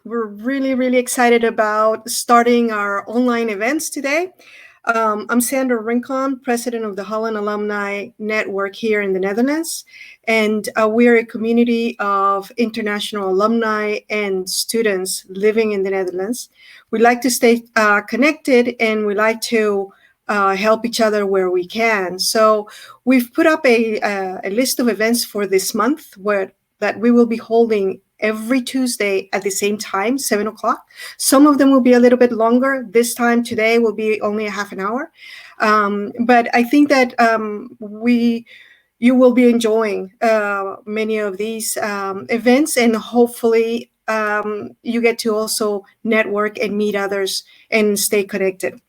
We're really, really excited about starting our online events today. I'm Sandra Rincon, president of the Holland Alumni Network here in the Netherlands, and we're a community of international alumni and students living in the Netherlands. We like to stay connected, and we like to help each other where we can. So we've put up a list of events for this month that we will be holding every Tuesday at the same time, 7 o'clock. Some of them will be a little bit longer. This time today will be only a half an hour. But I think that you will be enjoying many of these events, and hopefully you get to also network and meet others and stay connected.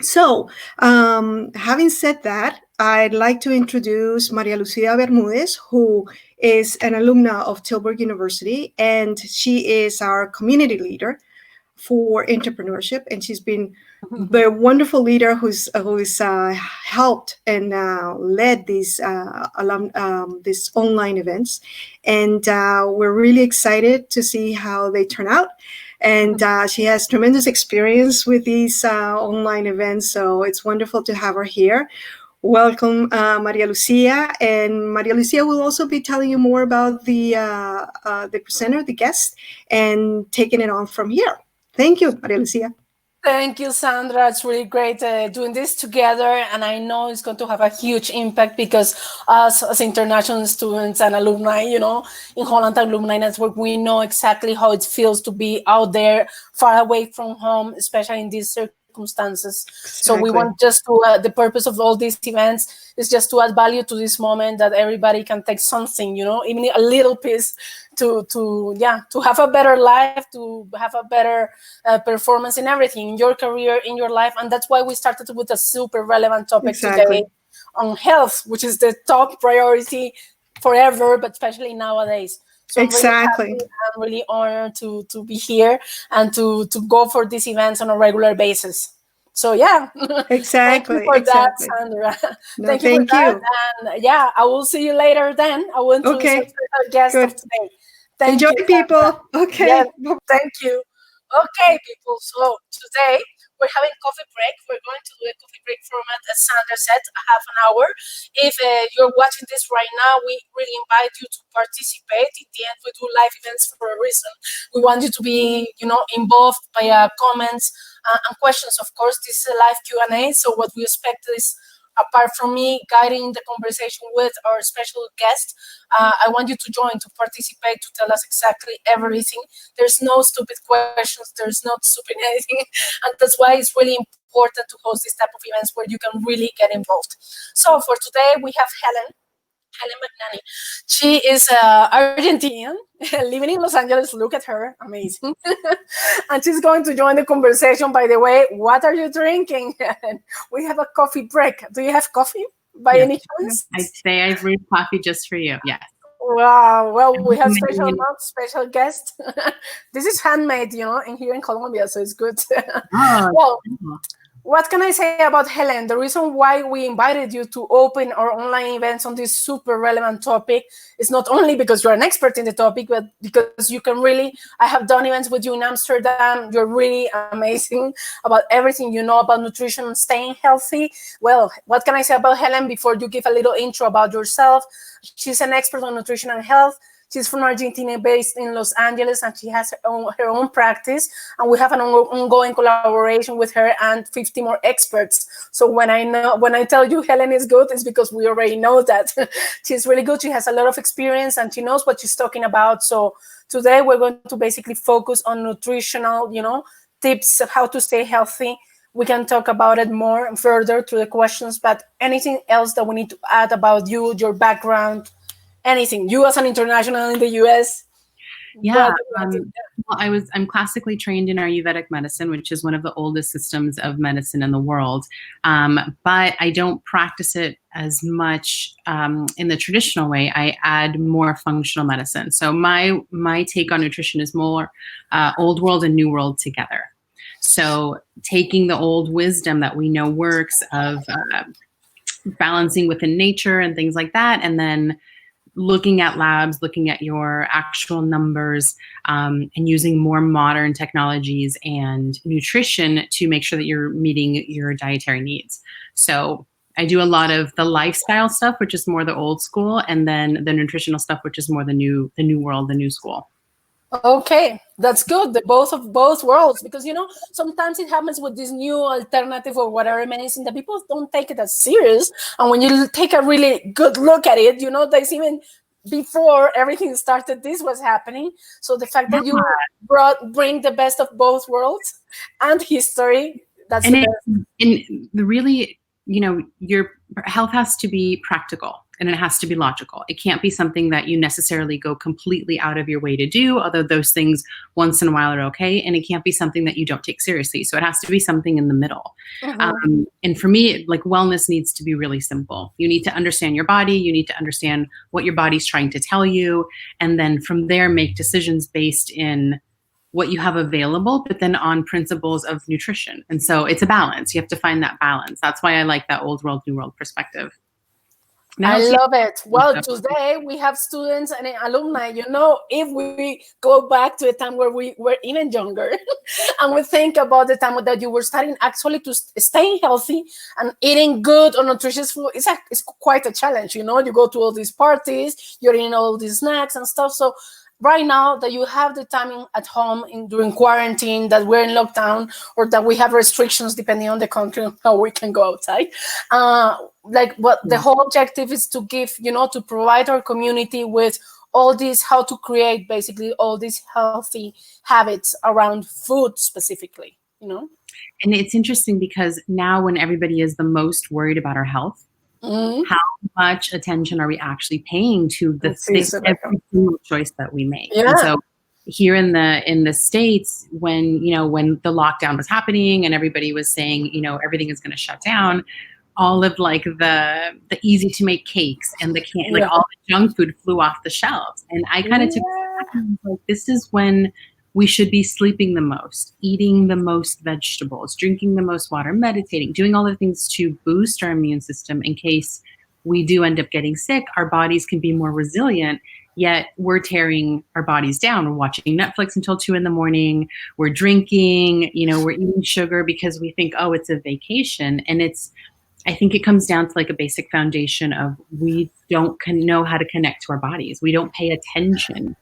So, having said that, I'd like to introduce Maria Lucia Bermudez, who is an alumna of Tilburg University, and she is our community leader for entrepreneurship. And she's been the wonderful leader who's helped and led these these online events. And we're really excited to see how they turn out. And she has tremendous experience with these online events, so it's wonderful to have her here. Welcome, Maria Lucia. And Maria Lucia will also be telling you more about the presenter, the guest, and taking it on from here. Thank you, Maria Lucia. Thank you, Sandra. It's really great doing this together, and I know it's going to have a huge impact because us as international students and alumni, in Holland Alumni Network, we know exactly how it feels to be out there, far away from home, especially in these circumstances. Exactly. So we want just to, the purpose of all these events is just to add value to this moment, that everybody can take something, even a little piece to have a better life, to have a better performance in everything, in your career, in your life. And that's why we started with a super relevant topic today on health, which is the top priority forever, but especially nowadays. So I'm really honored to be here and to go for these events on a regular basis. So thank you for that, Sandra. Thank you for that. And I will see you later then. I will introduce our guest of today. Enjoy, people. Okay. Yes, thank you. Okay, people. So today we're having coffee break. We're going to do a coffee break format, as Sandra said, a half an hour. If you're watching this right now, we really invite you to participate. In the end, we do live events for a reason. We want you to be, involved by comments and questions. Of course, this is a live Q&A. So what we expect is, apart from me guiding the conversation with our special guest, I want you to join, to participate, to tell us exactly everything. There's no stupid questions. There's not stupid anything. And that's why it's really important to host this type of events where you can really get involved. So for today, we have Helen McNanny. She is Argentinian, living in Los Angeles. Look at her, amazing. And she's going to join the conversation. By the way, what are you drinking? We have a coffee break. Do you have coffee by any chance? I'd say I brewed coffee just for you, yes. Wow, well, we have special guest. This is handmade, in here in Colombia, so it's good. Well, what can I say about Helen? The reason why we invited you to open our online events on this super relevant topic is not only because you're an expert in the topic, but because you can I have done events with you in Amsterdam. You're really amazing about everything you know about nutrition and staying healthy. Well, what can I say about Helen before you give a little intro about yourself? She's an expert on nutrition and health. She's from Argentina, based in Los Angeles, and she has her own practice. And we have an ongoing collaboration with her and 50 more experts. So when I tell you Helen is good, it's because we already know that. She's really good. She has a lot of experience and she knows what she's talking about. So today we're going to basically focus on nutritional, tips of how to stay healthy. We can talk about it more and further through the questions, but anything else that we need to add about you, your background, anything, you as an international in the US? Yeah, well, I'm classically trained in Ayurvedic medicine, which is one of the oldest systems of medicine in the world. But I don't practice it as much in the traditional way. I add more functional medicine. So my take on nutrition is more old world and new world together. So taking the old wisdom that we know works of balancing within nature and things like that, and then looking at labs, looking at your actual numbers, and using more modern technologies and nutrition to make sure that you're meeting your dietary needs. So I do a lot of the lifestyle stuff, which is more the old school, and then the nutritional stuff, which is more the new world, the new school. Okay, that's good. The both worlds, because sometimes it happens with this new alternative or whatever medicine that people don't take it as serious. And when you take a really good look at it, there's even before everything started, this was happening. So the fact that you bring the best of both worlds and history, that's the best. And really, your health has to be practical and it has to be logical. It can't be something that you necessarily go completely out of your way to do, although those things once in a while are okay. And it can't be something that you don't take seriously. So it has to be something in the middle. Mm-hmm. And for me, like, wellness needs to be really simple. You need to understand your body. You need to understand what your body's trying to tell you. And then from there, make decisions based in what you have available, but then on principles of nutrition. And so it's a balance. You have to find that balance. That's why I like that old world, new world perspective. I love it. Well, today we have students and alumni, if we go back to a time where we were even younger and we think about the time that you were starting actually to staying healthy and eating good or nutritious food, it's quite a challenge. You go to all these parties, you're eating all these snacks and stuff. So right now that you have the timing at home during quarantine, that we're in lockdown or that we have restrictions depending on the country on how we can go outside, the whole objective is to give, to provide our community with all these, how to create basically all these healthy habits around food specifically, And it's interesting because now when everybody is the most worried about our health, mm-hmm. how much attention are we actually paying to every single choice that we make? Yeah. And so here in the States, when the lockdown was happening and everybody was saying, everything is going to shut down, all of like the easy to make cakes and all the junk food flew off the shelves. And I kind of took like, this is when we should be sleeping the most, eating the most vegetables, drinking the most water, meditating, doing all the things to boost our immune system in case we do end up getting sick. Our bodies can be more resilient, yet we're tearing our bodies down. We're watching Netflix until 2 a.m. We're drinking, we're eating sugar because we think, oh, it's a vacation. And I think it comes down to like a basic foundation of we don't know how to connect to our bodies. We don't pay attention.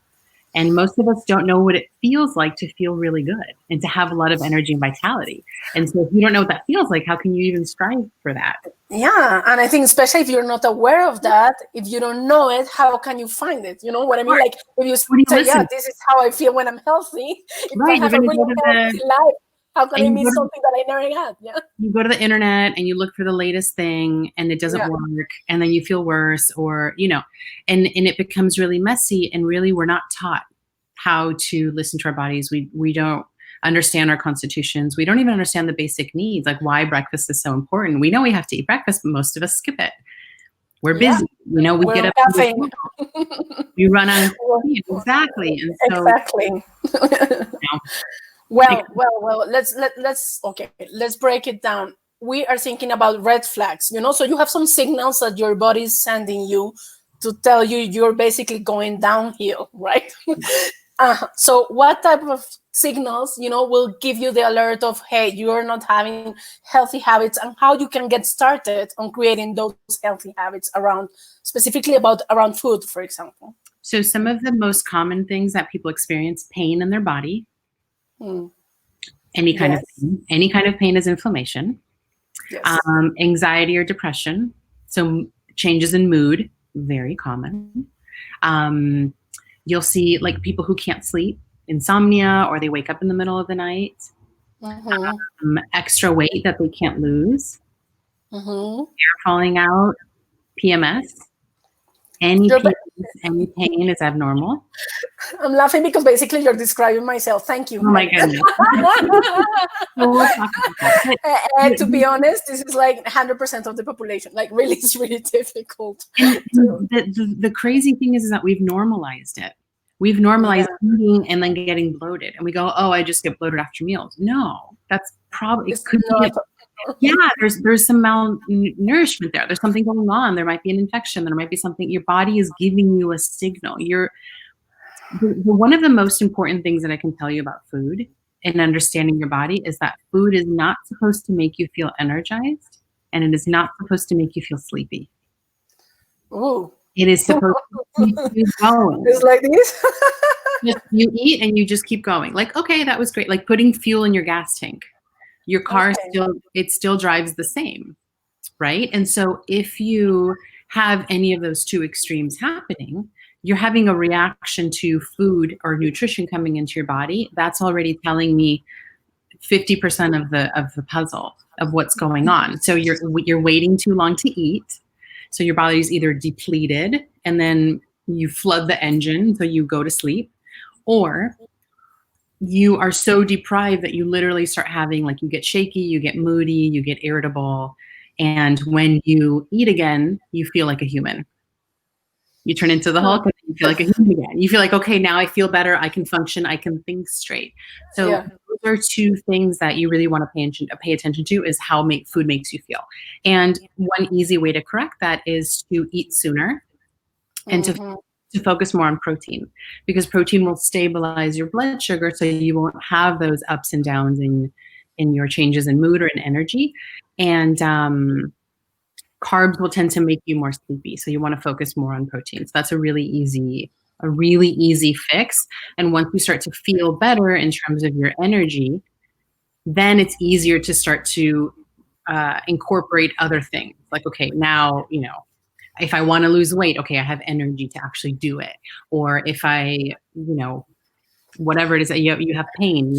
And most of us don't know what it feels like to feel really good and to have a lot of energy and vitality. And so if you don't know what that feels like, how can you even strive for that? Yeah. And I think especially if you're not aware of that, if you don't know it, how can you find it? You know what I mean? Like if you say, this is how I feel when I'm healthy. If I have a really healthy life, how can I miss something that I never had? Yeah. You go to the internet and you look for the latest thing and it doesn't work. And then you feel worse or, and it becomes really messy. And really, we're not taught how to listen to our bodies. We don't understand our constitutions. We don't even understand the basic needs, like why breakfast is so important. We know we have to eat breakfast, but most of us skip it. We're busy. We get up. We run on exactly. And so, exactly. Well, let's break it down. We are thinking about red flags, so you have some signals that your body is sending you to tell you you're basically going downhill, right? So what type of signals, will give you the alert of, hey, you're not having healthy habits, and how you can get started on creating those healthy habits specifically around food, for example? So some of the most common things that people experience: pain in their body. Any kind of pain is inflammation. Yes. Anxiety or depression. So changes in mood, very common. You'll see like people who can't sleep, insomnia, or they wake up in the middle of the night. Mm-hmm. Extra weight that they can't lose. Mm-hmm. Hair falling out, PMS. Any pain is abnormal. I'm laughing because basically you're describing myself. Thank you. Oh my goodness. And to be honest, this is like 100% of the population. Like really, it's really difficult. The crazy thing is that we've normalized it. We've normalized eating and then getting bloated. And we go, oh, I just get bloated after meals. No, that's probably, it could be Yeah, there's some malnourishment there. There's something going on. There might be an infection. There might be something. Your body is giving you a signal. One of the most important things that I can tell you about food and understanding your body is that food is not supposed to make you feel energized, and it is not supposed to make you feel sleepy. Ooh. It is supposed to keep you going. It's like this. You eat and you just keep going. Like, okay, that was great. Like putting fuel in your gas tank. Your car still drives the same, right? And so if you have any of those two extremes happening, you're having a reaction to food or nutrition coming into your body. That's already telling me 50% of the puzzle of what's going on. So you're waiting too long to eat. So your body's either depleted and then you flood the engine, so you go to sleep, or you are so deprived that you literally start having, like, you get shaky, you get moody, you get irritable. And when you eat again, you feel like a human. You turn into the Hulk and you feel like a human again. You feel like, okay, now I feel better. I can function. I can think straight. So those are two things that you really want to pay attention to, is how food makes you feel. And one easy way to correct that is to eat sooner and to focus more on protein, because protein will stabilize your blood sugar, so you won't have those ups and downs in your changes in mood or in energy. And carbs will tend to make you more sleepy, so you want to focus more on protein. So that's a really easy fix. And once you start to feel better in terms of your energy, then it's easier to start to incorporate other things. Like, okay, now, if I want to lose weight, okay, I have energy to actually do it. Or if I, whatever it is that you have pain,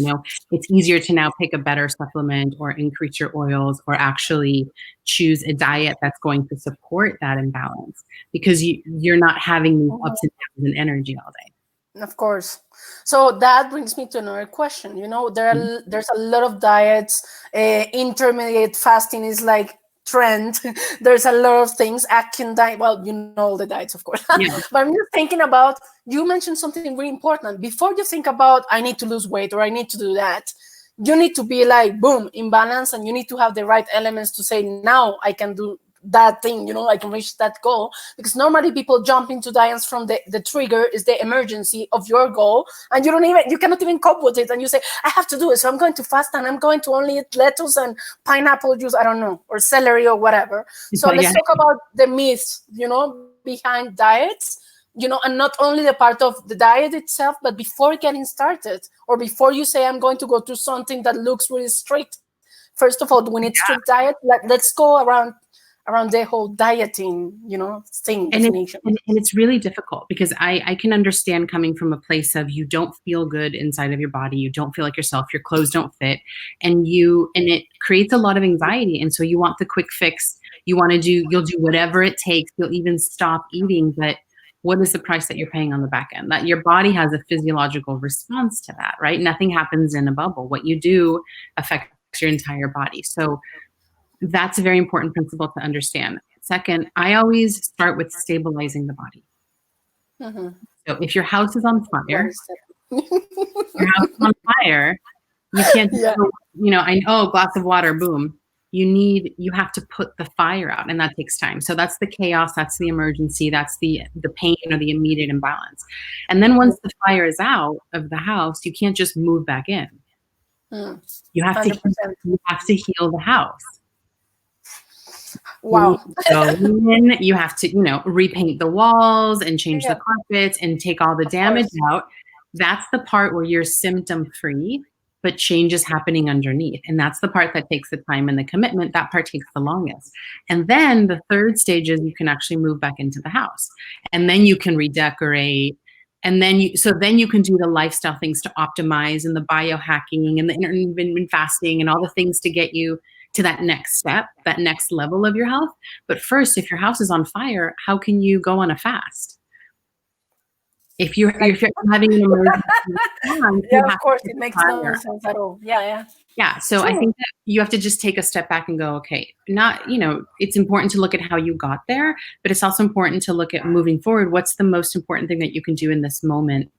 it's easier to now pick a better supplement or increase your oils, or actually choose a diet that's going to support that imbalance, because you're not having these ups and downs in energy all day. Of course. So that brings me to another question. There's a lot of diets. Intermediate fasting is like trend. There's a lot of things. Atkins diet. Well, all the diets, of course. Yeah. But I'm just thinking about, you mentioned something really important. Before you think about, I need to lose weight or I need to do that, you need to be like, boom, in balance, and you need to have the right elements to say, now I can do that thing, I can reach that goal. Because normally people jump into diets from the trigger is the emergency of your goal, and you cannot even cope with it, and you say, I have to do it, so I'm going to fast, and I'm going to only eat lettuce and pineapple juice, I don't know, or celery or whatever. So let's talk about the myths, behind diets, and not only the part of the diet itself, but before getting started, or before you say, I'm going to go to something that looks really strict. First of all, do we need strict diet? Let's go around the whole dieting, thing. And it's really difficult, because I can understand coming from a place of, you don't feel good inside of your body. You don't feel like yourself. Your clothes don't fit. And it creates a lot of anxiety. And so you want the quick fix. You'll do whatever it takes. You'll even stop eating. But what is the price that you're paying on the back end? That your body has a physiological response to that, right? Nothing happens in a bubble. What you do affects your entire body. So that's a very important principle to understand. Second, I always start with stabilizing the body. So if your house is on fire, you can't, glass of water, boom. You have to put the fire out, and that takes time. So that's the chaos, that's the emergency, that's the pain or the immediate imbalance. And then once the fire is out of the house, you can't just move back in. You have to heal the house. Wow. So then you have to, repaint the walls and change the carpets and take all the damage out. That's the part where you're symptom free, but change is happening underneath. And that's the part that takes the time and the commitment. That part takes the longest. And then the third stage is you can actually move back into the house, and then you can redecorate. And then you can do the lifestyle things to optimize, and the biohacking and the intermittent fasting and all the things to get you to that next step, that next level of your health. But first, if your house is on fire, how can you go on a fast? If you're having an emergency, of course, it makes no sense at all. Yeah. So I think that you have to just take a step back and go, okay, it's important to look at how you got there, but it's also important to look at moving forward. What's the most important thing that you can do in this moment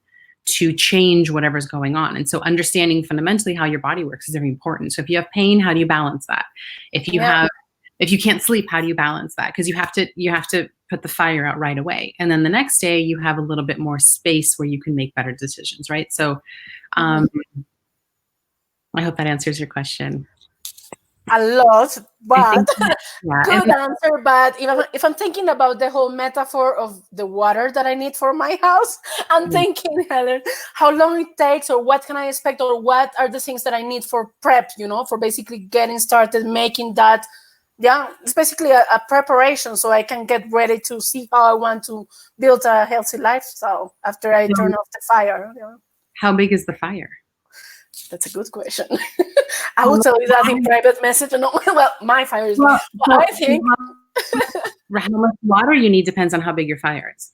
to change whatever's going on. And so understanding fundamentally how your body works is very important. So if you have pain, how do you balance that? If you can't sleep, how do you balance that? Because you have to put the fire out right away. And then the next day you have a little bit more space where you can make better decisions, right? So I hope that answers your question. A lot, but yeah. good answer. But if I'm thinking about the whole metaphor of the water that I need for my house, I'm thinking, Helen, how long it takes, or what can I expect, or what are the things that I need for prep, for basically getting started, making that. Yeah, it's basically a preparation so I can get ready to see how I want to build a healthy lifestyle after I turn off the fire. How big is the fire? That's a good question. I will tell you that in private message. No, well, my fire is. I think how much water you need depends on how big your fire is.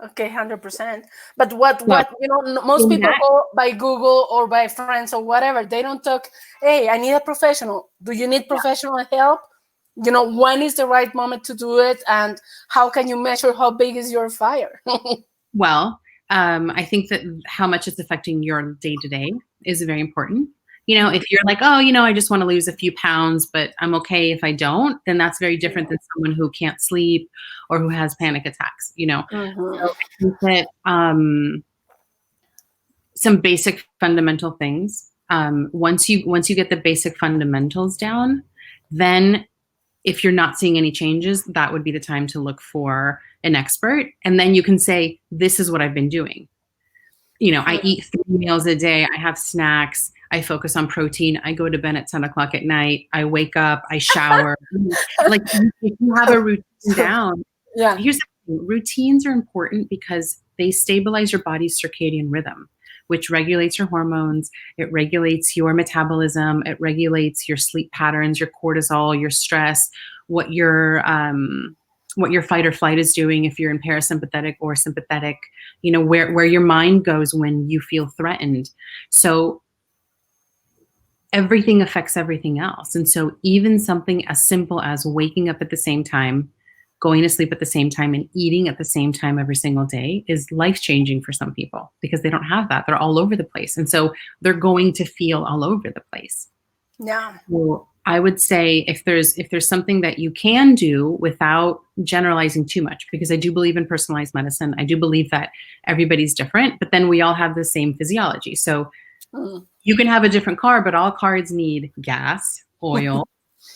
Okay, 100%. But what most people go by Google or by friends or whatever. They don't talk. Hey, I need a professional. Do you need professional help? When is the right moment to do it, and how can you measure how big is your fire? Well, I think that how much it's affecting your day-to-day is very important. If you're like, oh, I just want to lose a few pounds, but I'm okay if I don't, then that's very different than someone who can't sleep or who has panic attacks, So I think that some basic fundamental things, once you get the basic fundamentals down, then if you're not seeing any changes, that would be the time to look for an expert. And then you can say, this is what I've been doing. I eat 3 meals a day. I have snacks. I focus on protein. I go to bed at 10 o'clock at night. I wake up. I shower. Like if you have a routine down. Yeah. Here's the thing. Routines are important because they stabilize your body's circadian rhythm, which regulates your hormones. It regulates your metabolism. It regulates your sleep patterns, your cortisol, your stress, what your fight or flight is doing if you're in parasympathetic or sympathetic, where your mind goes when you feel threatened. So everything affects everything else. And so even something as simple as waking up at the same time, going to sleep at the same time, and eating at the same time every single day is life-changing for some people because they don't have that. They're all over the place. And so they're going to feel all over the place. Yeah. Well, I would say if there's something that you can do without generalizing too much, because I do believe in personalized medicine. I do believe that everybody's different, but then we all have the same physiology. So you can have a different car, but all cars need gas, oil.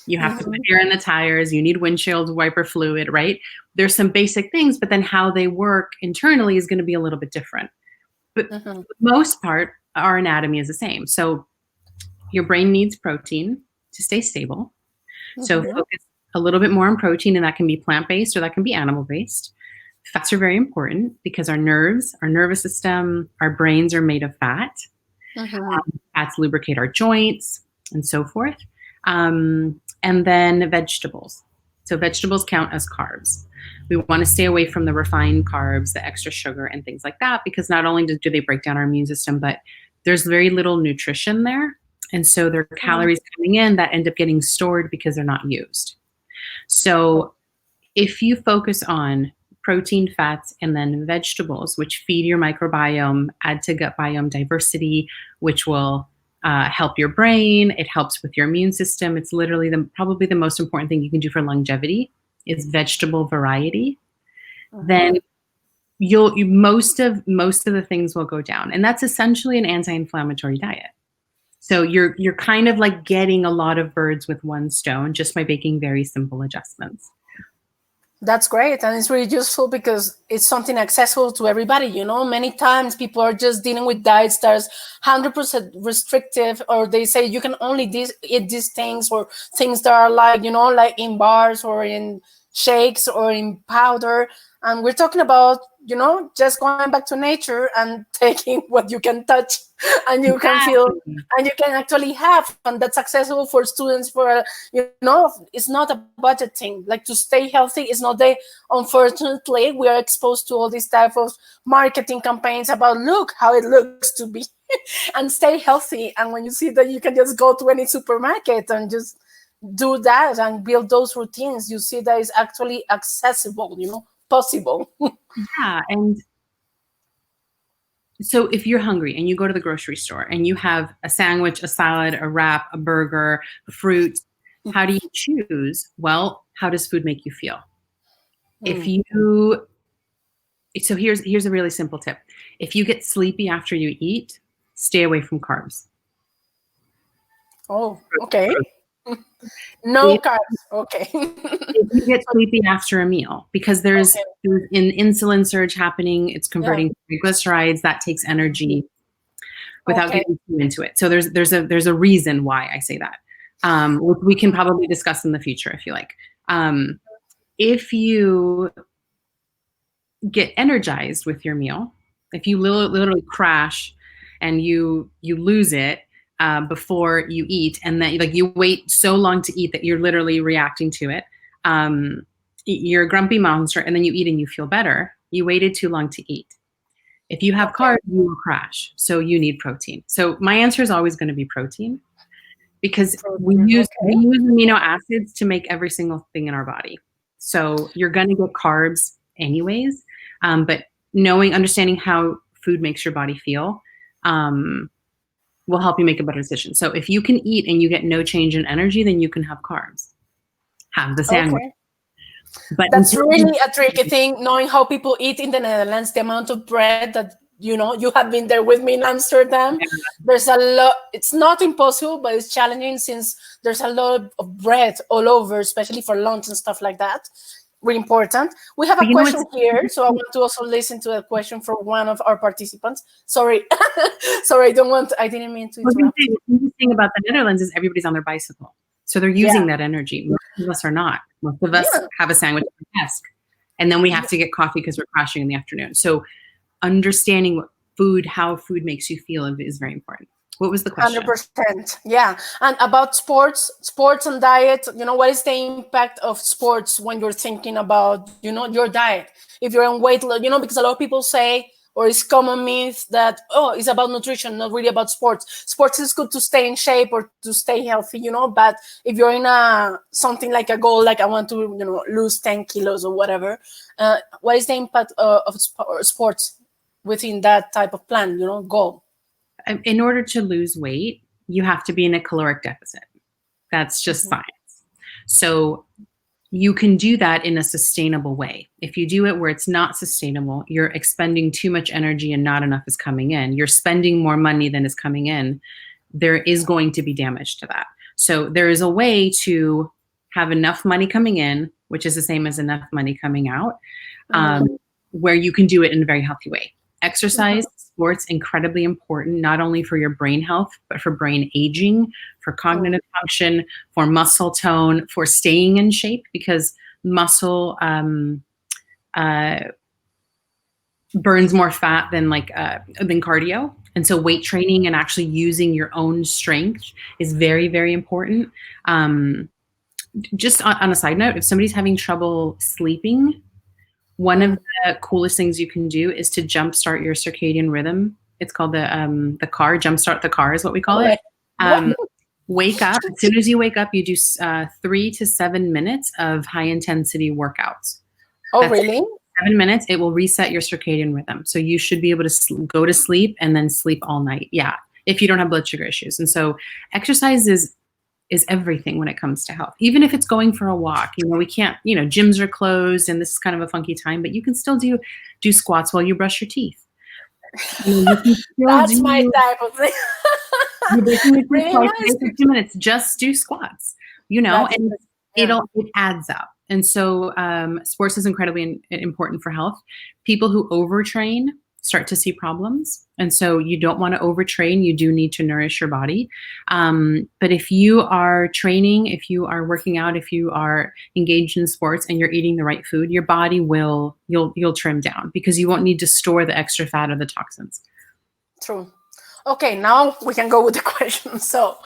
You have to put air in the tires. You need windshield wiper fluid, right? There's some basic things, but then how they work internally is going to be a little bit different. But for the most part, our anatomy is the same. So your brain needs protein to stay stable. So focus a little bit more on protein, and that can be plant-based or that can be animal-based. Fats are very important because our nerves, our nervous system, our brains are made of fat. Fats lubricate our joints and so forth. And then vegetables. So vegetables count as carbs. We want to stay away from the refined carbs, the extra sugar and things like that, because not only do they break down our immune system, but there's very little nutrition there. And so there are calories coming in that end up getting stored because they're not used. So if you focus on protein, fats, and then vegetables, which feed your microbiome, add to gut biome diversity, which will help your brain. It helps with your immune system. It's literally probably the most important thing you can do for longevity is vegetable variety. Then most of the things will go down, and that's essentially an anti-inflammatory diet. So you're kind of like getting a lot of birds with one stone just by making very simple adjustments. That's great. And it's really useful because it's something accessible to everybody. Many times people are just dealing with diets that's 100% restrictive, or they say you can only eat these things, or things that are like, like in bars or in shakes or in powder. And we're talking about, just going back to nature and taking what you can touch and you can feel and you can actually have. And that's accessible for students, for, it's not a budget thing. Like, to stay healthy is not unfortunately, we are exposed to all these type of marketing campaigns about look how it looks to be and stay healthy. And when you see that you can just go to any supermarket and just do that and build those routines, you see that it's actually accessible, possible. Yeah. And So if you're hungry and you go to the grocery store and you have a sandwich, a salad, a wrap, a burger, fruit, how do you choose? Well, how does food make you feel? So here's a really simple tip. If you get sleepy after you eat, stay away from carbs. Oh, okay. No carbs. Okay. If you get sleepy after a meal, because there's an insulin surge happening, it's converting triglycerides, that takes energy without getting too into it. So there's a reason why I say that. Which we can probably discuss in the future if you like. If you get energized with your meal, if you literally crash and you lose it before you eat, and then like you wait so long to eat that you're literally reacting to it, you're a grumpy monster, and then you eat and you feel better. You waited too long to eat. If you have carbs, you will crash. So you need protein. So my answer is always going to be protein, because we use amino acids to make every single thing in our body. So you're going to get carbs anyways, but understanding how food makes your body feel will help you make a better decision. So if you can eat and you get no change in energy, then you can have carbs. Have the sandwich. Okay. But that's really a tricky thing, knowing how people eat in the Netherlands, the amount of bread that, you have been there with me in Amsterdam. Yeah. There's a lot. It's not impossible, but it's challenging since there's a lot of bread all over, especially for lunch and stuff like that. Really important. We have a question here, so I want to also listen to a question from one of our participants. Sorry, I didn't mean to interrupt. The interesting thing about the Netherlands is everybody's on their bicycle, so they're using that energy. Most of us are not. Most of us have a sandwich at the desk, and then we have to get coffee because we're crashing in the afternoon. So understanding how food makes you feel is very important. What was the question? 100%. Yeah. And about sports and diet, what is the impact of sports when you're thinking about, your diet? If you're on weight loss, because a lot of people say, or it's common myth that, it's about nutrition, not really about sports. Sports is good to stay in shape or to stay healthy, but if you're in something like a goal, like I want to, lose 10 kilos or whatever, what is the impact of sports within that type of plan, goal? In order to lose weight, you have to be in a caloric deficit. That's just science. So you can do that in a sustainable way. If you do it where it's not sustainable, you're expending too much energy and not enough is coming in. You're spending more money than is coming in. There is going to be damage to that. So there is a way to have enough money coming in, which is the same as enough money coming out, where you can do it in a very healthy way. Exercise, sports, incredibly important, not only for your brain health, but for brain aging, for cognitive function, for muscle tone, for staying in shape, because muscle burns more fat than cardio. And so weight training and actually using your own strength is very, very important. Just on a side note, if somebody's having trouble sleeping, one of the coolest things you can do is to jumpstart your circadian rhythm. It's called the car. Jumpstart the car is what we call it. Wake up. As soon as you wake up, you do 3 to 7 minutes of high intensity workouts. Oh, that's really? 7 minutes. It will reset your circadian rhythm. So you should be able to go to sleep and then sleep all night. Yeah, if you don't have blood sugar issues. And so exercise is everything when it comes to health. Even if it's going for a walk, we can't, gyms are closed and this is kind of a funky time, but you can still do squats while you brush your teeth. That's my type of thing. Really nice. 15 minutes, just do squats, and it adds up. And so sports is incredibly important for health. People who overtrain start to see problems. And so you don't want to overtrain. You do need to nourish your body. But if you are training, if you are working out, if you are engaged in sports and you're eating the right food, your body you'll trim down because you won't need to store the extra fat or the toxins. True. Okay, now we can go with the question. So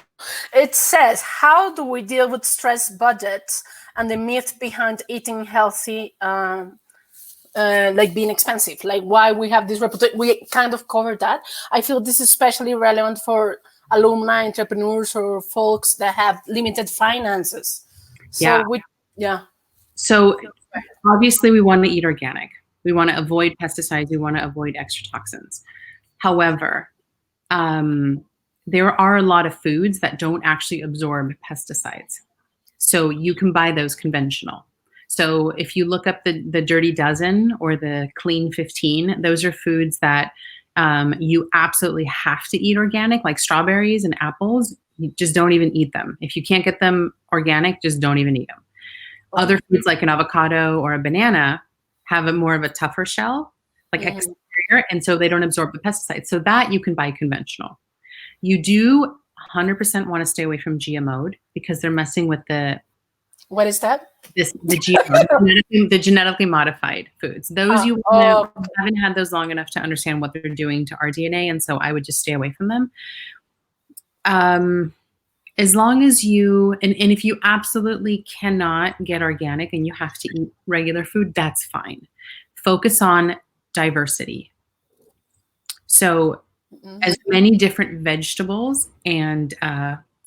it says, how do we deal with stress budgets and the myth behind eating healthy, like being expensive, like why we have this reputation? We kind of covered that. I feel this is especially relevant for alumni, entrepreneurs, or folks that have limited finances. So So obviously we want to eat organic. We want to avoid pesticides. We want to avoid extra toxins. However, there are a lot of foods that don't actually absorb pesticides. So you can buy those conventional. So if you look up the Dirty Dozen or the Clean 15, those are foods that you absolutely have to eat organic, like strawberries and apples. You just don't even eat them. If you can't get them organic, just don't even eat them. Other foods like an avocado or a banana have more of a tougher shell, like exterior, and so they don't absorb the pesticides. So that you can buy conventional. You do 100% want to stay away from GMO'd because they're messing with the... What is that? The GMO, the genetically modified foods. Those you haven't had those long enough to understand what they're doing to our DNA, and so I would just stay away from them. As long as you, and if you absolutely cannot get organic and you have to eat regular food, that's fine. Focus on diversity. So as many different vegetables and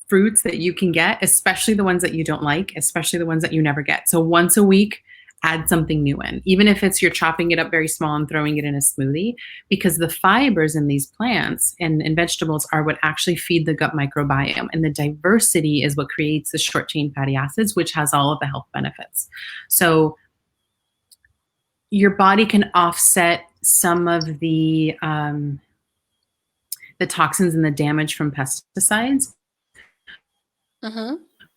fruits that you can get, especially the ones that you don't like, especially the ones that you never get. So once a week, add something new in, even if it's you're chopping it up very small and throwing it in a smoothie, because the fibers in these plants and vegetables are what actually feed the gut microbiome. And the diversity is what creates the short chain fatty acids, which has all of the health benefits. So your body can offset some of the toxins and the damage from pesticides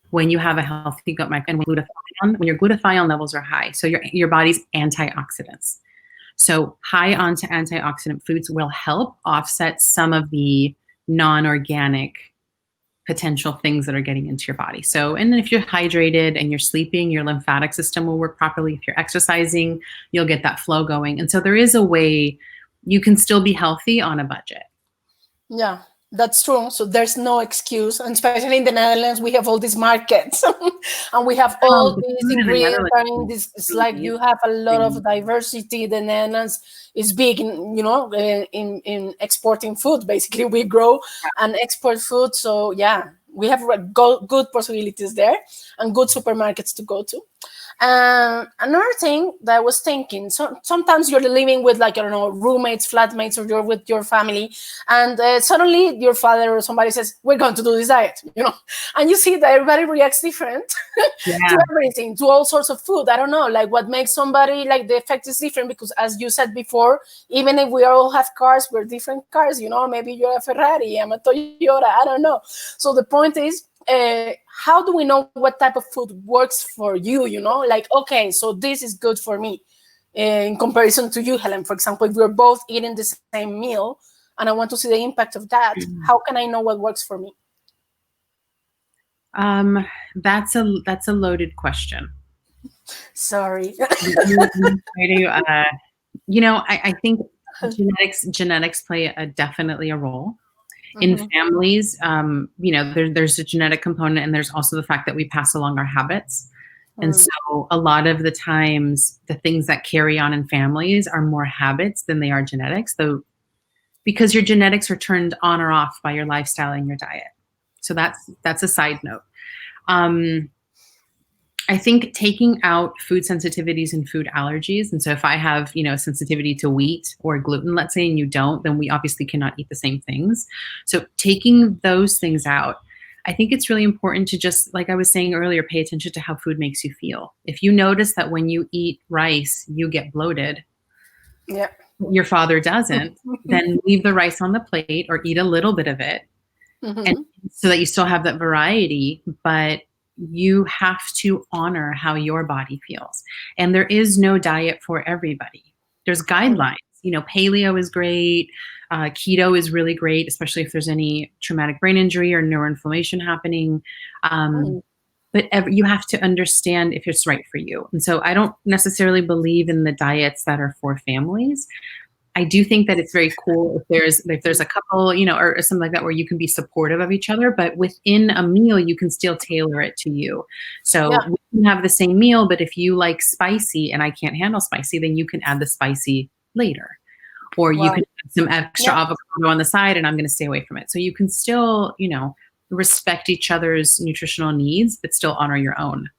when you have a healthy gut microbiome, and when your glutathione levels are high. So your body's antioxidants. So high onto antioxidant foods will help offset some of the non-organic potential things that are getting into your body. So, and then if you're hydrated and you're sleeping, your lymphatic system will work properly. If you're exercising, you'll get that flow going. And so there is a way you can still be healthy on a budget. Yeah. That's true. So there's no excuse. And especially in the Netherlands, we have all these markets and we have all these ingredients. It's like you have a lot of diversity. The Netherlands is big in, in exporting food. Basically, we grow and export food. So yeah, we have good possibilities there and good supermarkets to go to. Another thing that I was thinking, so sometimes you're living with roommates, flatmates, or you're with your family, and suddenly your father or somebody says, we're going to do this diet, and you see that everybody reacts different to everything, to all sorts of food. I don't know, like what makes somebody, like the effect is different because as you said before, even if we all have cars, we're different cars, maybe you're a Ferrari, I'm a Toyota, I don't know. So the point is, how do we know what type of food works for you, like, okay, so this is good for me in comparison to you, Helen, for example, if we're both eating the same meal and I want to see the impact of that, how can I know what works for me? That's a loaded question. Sorry. I think genetics play definitely a role. In families, there's a genetic component, and there's also the fact that we pass along our habits. And so a lot of the times, the things that carry on in families are more habits than they are genetics, though, because your genetics are turned on or off by your lifestyle and your diet. So that's a side note. I think taking out food sensitivities and food allergies, and so if I have, sensitivity to wheat or gluten, let's say, and you don't, then we obviously cannot eat the same things. So taking those things out, I think it's really important to just, like I was saying earlier, pay attention to how food makes you feel. If you notice that when you eat rice, you get bloated, your father doesn't, then leave the rice on the plate or eat a little bit of it, and so that you still have that variety, but you have to honor how your body feels. And there is no diet for everybody. There's guidelines. Paleo is great. Keto is really great, especially if there's any traumatic brain injury or neuroinflammation happening. But you have to understand if it's right for you. And so I don't necessarily believe in the diets that are for families. I do think that it's very cool if there's a couple, or something like that where you can be supportive of each other, but within a meal, you can still tailor it to you. So we can have the same meal, but if you like spicy and I can't handle spicy, then you can add the spicy later. Or you can add some extra avocado on the side and I'm going to stay away from it. So you can still, respect each other's nutritional needs, but still honor your own.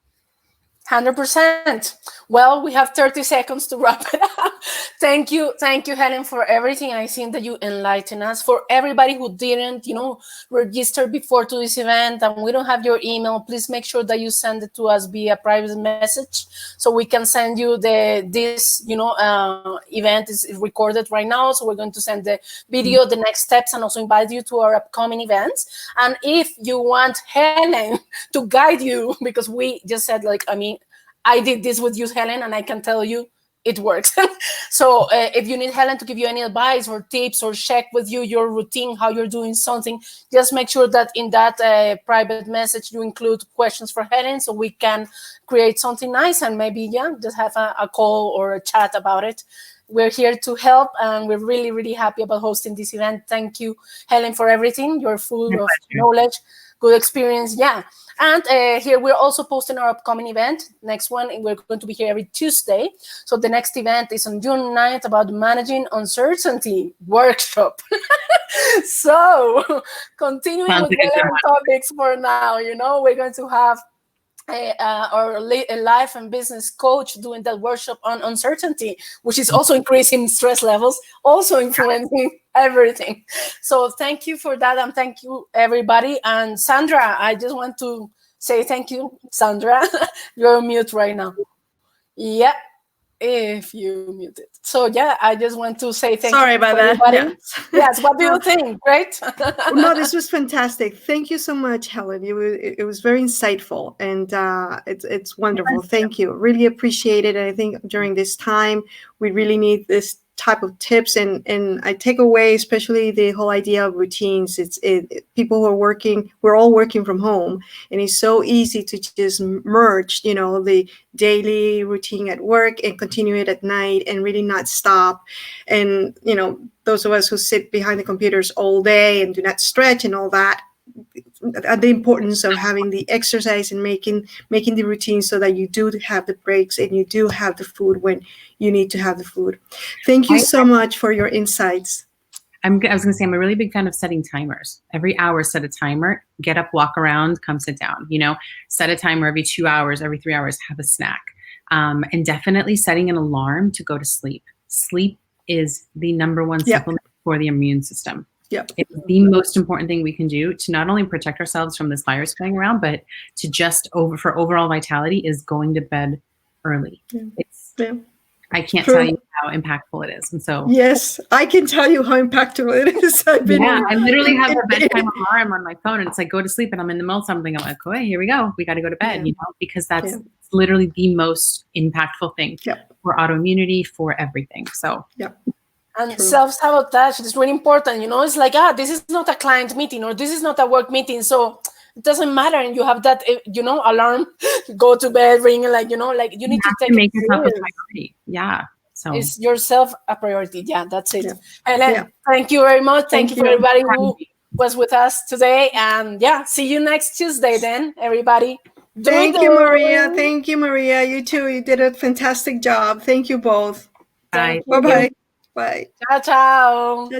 100%. Well, we have 30 seconds to wrap it up. Thank you, Helen, for everything. I think that you enlighten us. For everybody who didn't, register before to this event and we don't have your email, please make sure that you send it to us via private message so we can send you this event is recorded right now. So we're going to send the video, the next steps, and also invite you to our upcoming events. And if you want Helen to guide you, because we just said, I did this with you, Helen, and I can tell you it works. So if you need Helen to give you any advice or tips or check with you your routine, how you're doing something, just make sure that in that private message you include questions for Helen so we can create something nice and maybe, just have a call or a chat about it. We're here to help, and we're really, really happy about hosting this event. Thank you, Helen, for everything. You're full of knowledge, good experience. Yeah. And here we're also posting our upcoming event. Next one, we're going to be here every Tuesday. So the next event is on June 9th about managing uncertainty workshop. So continuing with Helen topics for now, we're going to have our life and business coach doing that workshop on uncertainty, which is also increasing stress levels, also influencing everything. So thank you for that, and thank you everybody. And Sandra, I just want to say thank you. Sandra, you're on mute right now. Yeah, if you muted. So I just want to say thank you. Sorry about that. Yeah. Yes, what do you think? Great. No, this was fantastic. Thank you so much, Helen. It was very insightful, and it's wonderful. Thank you. Really appreciate it. And I think during this time, we really need this type of tips, and I take away especially the whole idea of routines. People who are working, we're all working from home, and it's so easy to just merge, the daily routine at work and continue it at night and really not stop. And those of us who sit behind the computers all day and do not stretch and all that, the importance of having the exercise and making the routine so that you do have the breaks and you do have the food when you need to have the food. Thank you so much for your insights. I was going to say, I'm a really big fan of setting timers. Every hour, set a timer, get up, walk around, come sit down, set a timer every 2 hours, every 3 hours, have a snack. And definitely setting an alarm to go to sleep. Sleep is the number one supplement for the immune system. Yep. It's the most important thing we can do to not only protect ourselves from this virus going around, but to just for overall vitality is going to bed early. I can't tell you how impactful it is. And so yes, I can tell you how impactful it is. I literally have a bedtime alarm on my phone, and it's like, go to sleep, and I'm in the middle of something. I'm like, okay, here we go. We got to go to bed, because that's literally the most impactful thing for autoimmunity, for everything. So And self-sabotage is really important. It's like, this is not a client meeting or this is not a work meeting. So it doesn't matter. And you have that, alarm, go to bed, ring, you need to take make yourself a priority. Yeah. So it's yourself a priority. Yeah, that's it. Helen, thank you very much. Thank you for everybody who was with us today. And see you next Tuesday then, everybody. Thank you, Maria. Thank you, Maria. You too. You did a fantastic job. Thank you both. Bye. Bye-bye. Bye. Ciao, ciao.